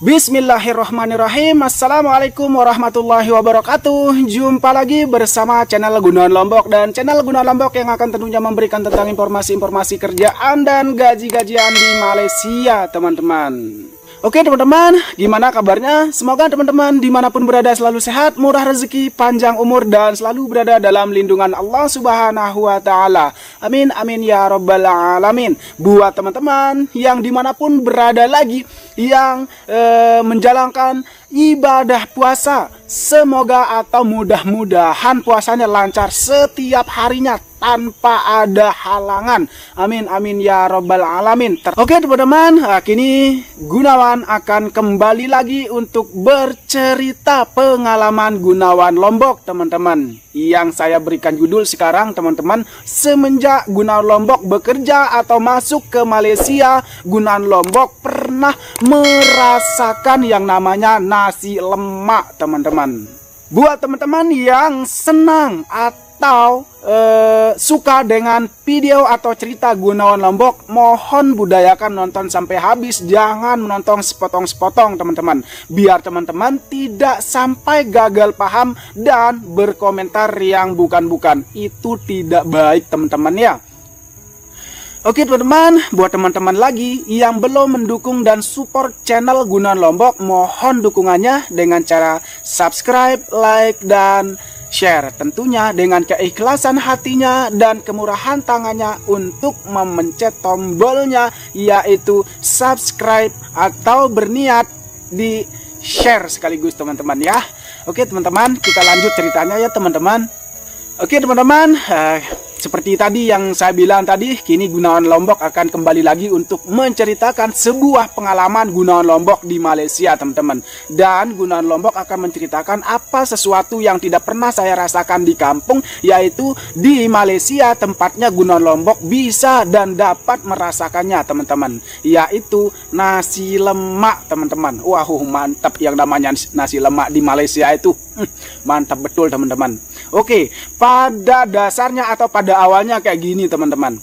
Bismillahirrahmanirrahim. Assalamualaikum warahmatullahi wabarakatuh. Jumpa lagi bersama channel Gunawan Lombok. Dan channel Gunawan Lombok yang akan tentunya memberikan tentang informasi-informasi kerjaan dan gaji-gajian di Malaysia, teman-teman. Oke teman-teman, gimana kabarnya? Semoga teman-teman dimanapun berada selalu sehat, murah rezeki, panjang umur, dan selalu berada dalam lindungan Allah Subhanahu wa Ta'ala. Amin, amin ya Rabbal Alamin. Buat teman-teman yang dimanapun berada lagi, yang menjalankan ibadah puasa, semoga atau mudah-mudahan puasanya lancar setiap harinya tanpa ada halangan. Amin amin ya Rabbal Alamin. Oke teman-teman, kini Gunawan akan kembali lagi untuk bercerita pengalaman Gunawan Lombok, teman-teman. Yang saya berikan judul sekarang, teman-teman, semenjak Gunawan Lombok bekerja atau masuk ke Malaysia, Gunawan Lombok pernah merasakan yang namanya nasi lemak, teman-teman. Buat teman-teman yang senang atau suka dengan video atau cerita Gunawan Lombok, mohon budayakan nonton sampai habis. Jangan menonton sepotong-sepotong, teman-teman, biar teman-teman tidak sampai gagal paham dan berkomentar yang bukan-bukan. Itu tidak baik, teman-teman ya. Oke teman-teman, buat teman-teman lagi yang belum mendukung dan support channel Gunawan Lombok, mohon dukungannya dengan cara subscribe, like, dan share. Tentunya dengan keikhlasan hatinya dan kemurahan tangannya untuk memencet tombolnya, yaitu subscribe atau berniat di share sekaligus, teman-teman ya. Oke teman-teman, kita lanjut ceritanya ya teman-teman. Oke teman-teman, seperti tadi yang saya bilang tadi, kini Gunawan Lombok akan kembali lagi untuk menceritakan sebuah pengalaman Gunawan Lombok di Malaysia, teman-teman. Dan Gunawan Lombok akan menceritakan apa sesuatu yang tidak pernah saya rasakan di kampung, yaitu di Malaysia tempatnya Gunawan Lombok bisa dan dapat merasakannya, teman-teman. Yaitu nasi lemak, teman-teman. Wah, mantap yang namanya nasi lemak di Malaysia itu. Mantap betul, teman-teman. Oke, pada dasarnya atau pada awalnya kayak gini, teman-teman.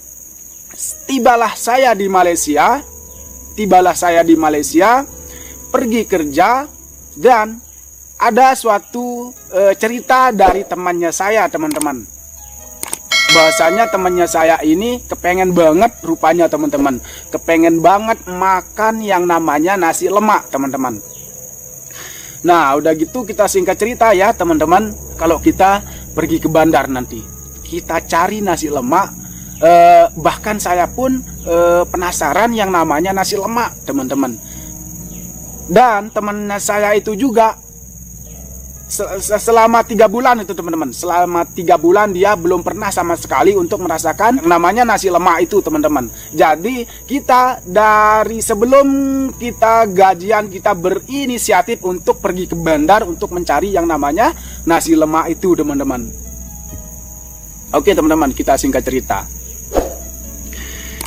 Tibalah saya di Malaysia, pergi kerja, dan ada suatu cerita dari temannya saya, teman-teman. Bahasanya temannya saya ini kepengen banget rupanya, teman-teman. Kepengen banget makan yang namanya nasi lemak, teman-teman. Nah, udah gitu kita singkat cerita ya, teman-teman. Kalau kita pergi ke bandar nanti, kita cari nasi lemak. Bahkan saya pun penasaran yang namanya nasi lemak, teman-teman. Dan temannya saya itu juga selama 3 bulan itu, teman-teman. Selama 3 bulan dia belum pernah sama sekali untuk merasakan yang namanya nasi lemak itu, teman-teman. Jadi kita dari sebelum kita gajian, kita berinisiatif untuk pergi ke bandar untuk mencari yang namanya nasi lemak itu, teman-teman. Oke teman-teman, kita singkat cerita.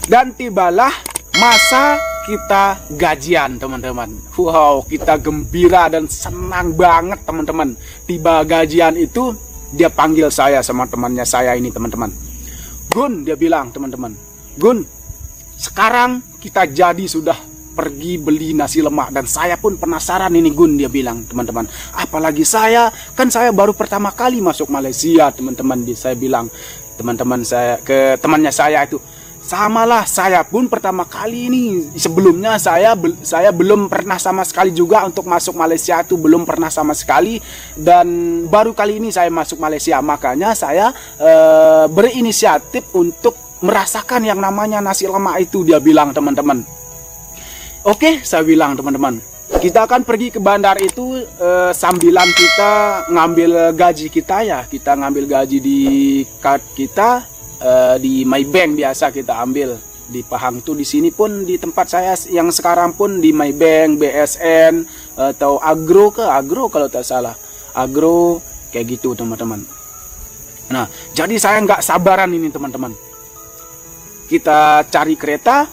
Dan tibalah masa kita gajian, teman-teman. Wow, kita gembira dan senang banget, teman-teman. Tiba gajian itu, dia panggil saya sama temannya saya ini, teman-teman. Gun, dia bilang, teman-teman. Gun, sekarang kita jadi sudah pergi beli nasi lemak. Dan saya pun penasaran ini, Gun, dia bilang, teman-teman. Apalagi saya, kan saya baru pertama kali masuk Malaysia, teman-teman. Saya bilang, teman-teman saya, ke temannya saya itu, samalah, saya pun pertama kali ini. Sebelumnya saya belum pernah sama sekali juga untuk masuk Malaysia itu, belum pernah sama sekali. Dan baru kali ini saya masuk Malaysia. Makanya saya berinisiatif untuk merasakan yang namanya nasi lemak itu, dia bilang, teman-teman. Oke, saya bilang, teman-teman, kita akan pergi ke bandar itu sambilan kita ngambil gaji kita ya. Kita ngambil gaji di card kita. Di Maybank biasa kita ambil di Pahang tuh. Di sini pun di tempat saya yang sekarang pun di Maybank, BSN atau Agro kalau tak salah, Agro kayak gitu, teman-teman. Nah, jadi saya nggak sabaran ini, teman-teman. Kita cari kereta,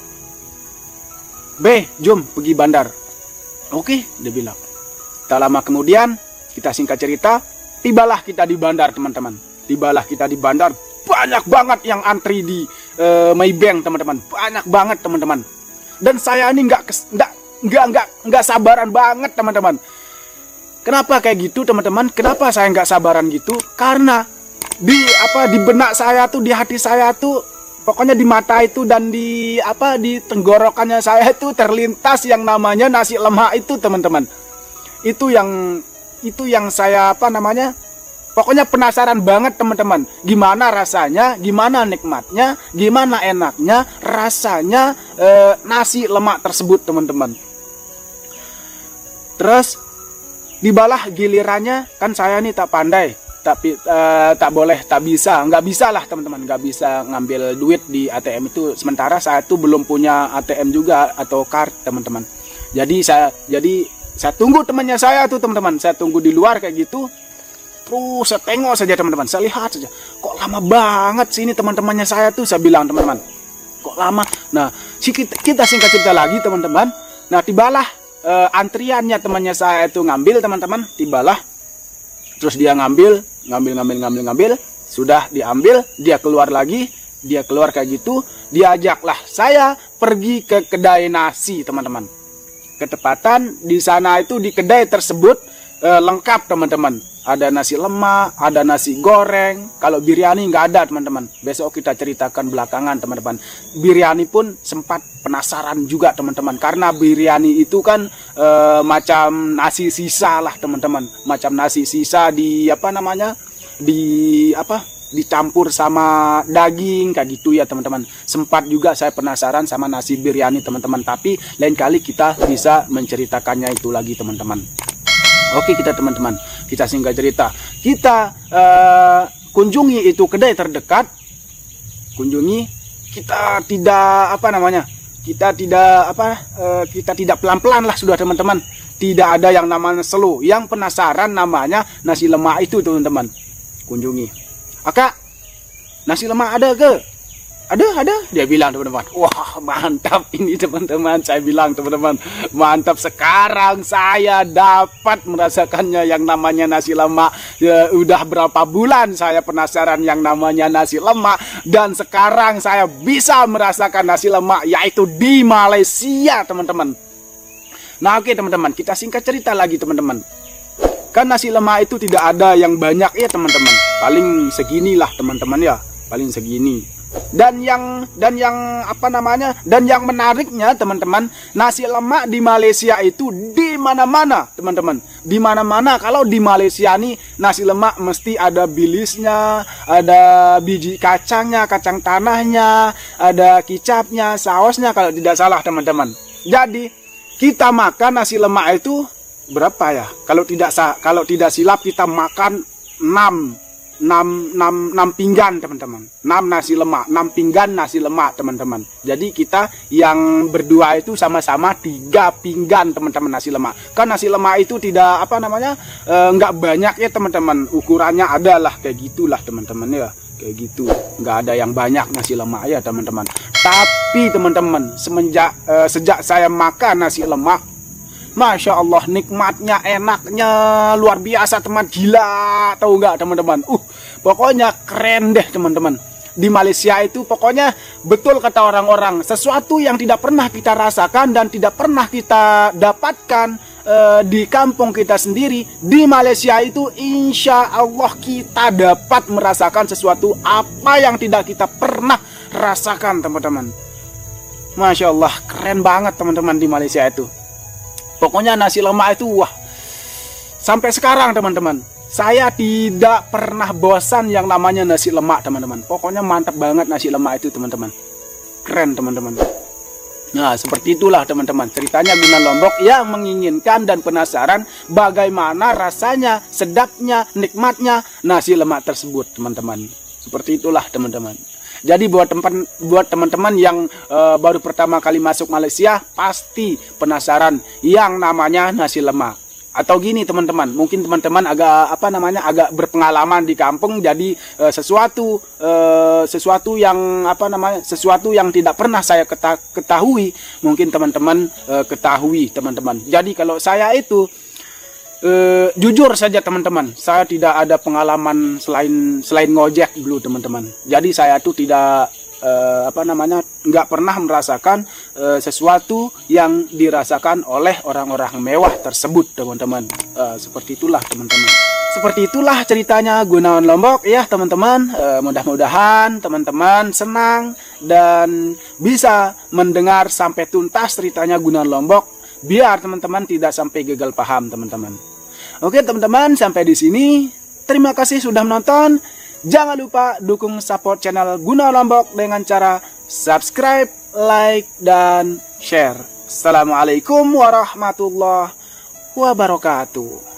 jom pergi bandar. Oke, dia bilang. Tak lama kemudian, kita singkat cerita, tibalah kita di bandar, teman-teman. Tibalah kita di bandar. Banyak banget yang antri di Maybank, teman-teman. Banyak banget, teman-teman. Dan saya ini nggak sabaran banget teman-teman. Kenapa kayak gitu teman-teman? Kenapa saya nggak sabaran gitu? Karena di benak saya tuh, di hati saya tuh, pokoknya di mata itu dan di tenggorokannya saya itu terlintas yang namanya nasi lemak itu teman-teman. Itu yang saya pokoknya penasaran banget teman-teman. Gimana rasanya, gimana nikmatnya, gimana enaknya rasanya nasi lemak tersebut teman-teman. Terus dibalah gilirannya, kan saya nih tak pandai, tapi tak bisa, nggak bisa lah teman-teman, nggak bisa ngambil duit di ATM itu. Sementara saya tuh belum punya ATM juga atau card teman-teman. Jadi saya tunggu temannya saya tuh teman-teman, saya tunggu di luar kayak gitu. Terus saya tengok saja teman-teman, saya lihat saja, kok lama banget sih ini teman-temannya saya tuh. Saya bilang teman-teman, kok lama. Nah kita singkat cerita lagi teman-teman. Nah tibalah antriannya temannya saya itu ngambil teman-teman, tibalah. Terus dia ngambil, sudah diambil, dia keluar lagi, dia keluar kayak gitu. Diajaklah saya pergi ke kedai nasi teman-teman. Ketepatan di sana itu, di kedai tersebut lengkap teman-teman. Ada nasi lemak, ada nasi goreng. Kalau biryani nggak ada teman-teman. Besok kita ceritakan belakangan teman-teman. Biryani pun sempat penasaran juga teman-teman. Karena biryani itu kan macam nasi sisa lah teman-teman. Macam nasi sisa dicampur sama daging kayak gitu ya teman-teman. Sempat juga saya penasaran sama nasi biryani teman-teman. Tapi lain kali kita bisa menceritakannya itu lagi teman-teman. Oke kita teman-teman, kita singkat cerita, kita kunjungi itu kedai terdekat. Kita tidak kita tidak pelan-pelan lah sudah teman-teman. Tidak ada yang namanya slow. Yang penasaran namanya nasi lemak itu teman-teman. Kunjungi. Kak, nasi lemak ada ke? Ada, dia bilang teman-teman. Wah mantap ini teman-teman. Saya bilang teman-teman, mantap, sekarang saya dapat merasakannya yang namanya nasi lemak. Ya, udah berapa bulan saya penasaran yang namanya nasi lemak. Dan sekarang saya bisa merasakan nasi lemak, yaitu di Malaysia teman-teman. Nah oke teman-teman, kita singkat cerita lagi teman-teman. Kan nasi lemak itu tidak ada yang banyak ya teman-teman. Paling seginilah teman-teman ya, paling segini. Dan yang menariknya teman-teman, nasi lemak di Malaysia itu di mana-mana teman-teman. Di mana-mana. Kalau di Malaysia nih nasi lemak mesti ada bilisnya, ada biji kacangnya, kacang tanahnya, ada kicapnya, sausnya kalau tidak salah teman-teman. Jadi kita makan nasi lemak itu berapa ya? Kalau tidak silap kita makan 6 pinggan teman-teman. 6 nasi lemak, 6 pinggan nasi lemak teman-teman. Jadi kita yang berdua itu sama-sama 3 pinggan teman-teman nasi lemak. Kan nasi lemak itu tidak nggak banyak ya teman-teman. Ukurannya adalah kayak gitulah teman-teman ya. Kayak gitu. Nggak ada yang banyak nasi lemak ya teman-teman. Tapi teman-teman, sejak saya makan nasi lemak, Masya Allah, nikmatnya, enaknya luar biasa teman, gila, tahu nggak teman-teman? Pokoknya keren deh teman-teman. Di Malaysia itu pokoknya betul kata orang-orang, sesuatu yang tidak pernah kita rasakan dan tidak pernah kita dapatkan di kampung kita sendiri. Di Malaysia itu insya Allah kita dapat merasakan sesuatu apa yang tidak kita pernah rasakan teman-teman. Masya Allah, keren banget teman-teman di Malaysia itu. Pokoknya nasi lemak itu wah. Sampai sekarang teman-teman, saya tidak pernah bosan yang namanya nasi lemak teman-teman. Pokoknya mantap banget nasi lemak itu teman-teman. Keren teman-teman. Nah seperti itulah teman-teman, ceritanya Gunan Lombok yang menginginkan dan penasaran bagaimana rasanya, sedapnya, nikmatnya nasi lemak tersebut teman-teman. Seperti itulah teman-teman. Jadi buat teman-teman yang baru pertama kali masuk Malaysia, pasti penasaran yang namanya nasi lemak. Atau gini teman-teman, mungkin teman-teman agak berpengalaman di kampung, jadi sesuatu yang tidak pernah saya ketahui, mungkin teman-teman ketahui teman-teman. Jadi kalau saya itu jujur saja teman-teman, saya tidak ada pengalaman selain ngojek dulu teman-teman. Jadi saya tuh tidak nggak pernah merasakan sesuatu yang dirasakan oleh orang-orang mewah tersebut, teman-teman. Seperti itulah, teman-teman. Seperti itulah ceritanya Gunawan Lombok ya, teman-teman. Mudah-mudahan teman-teman senang dan bisa mendengar sampai tuntas ceritanya Gunawan Lombok, biar teman-teman tidak sampai gagal paham, teman-teman. Oke, teman-teman, sampai di sini. Terima kasih sudah menonton. Jangan lupa dukung support channel Gunawan Lombok dengan cara subscribe, like, dan share. Assalamualaikum warahmatullahi wabarakatuh.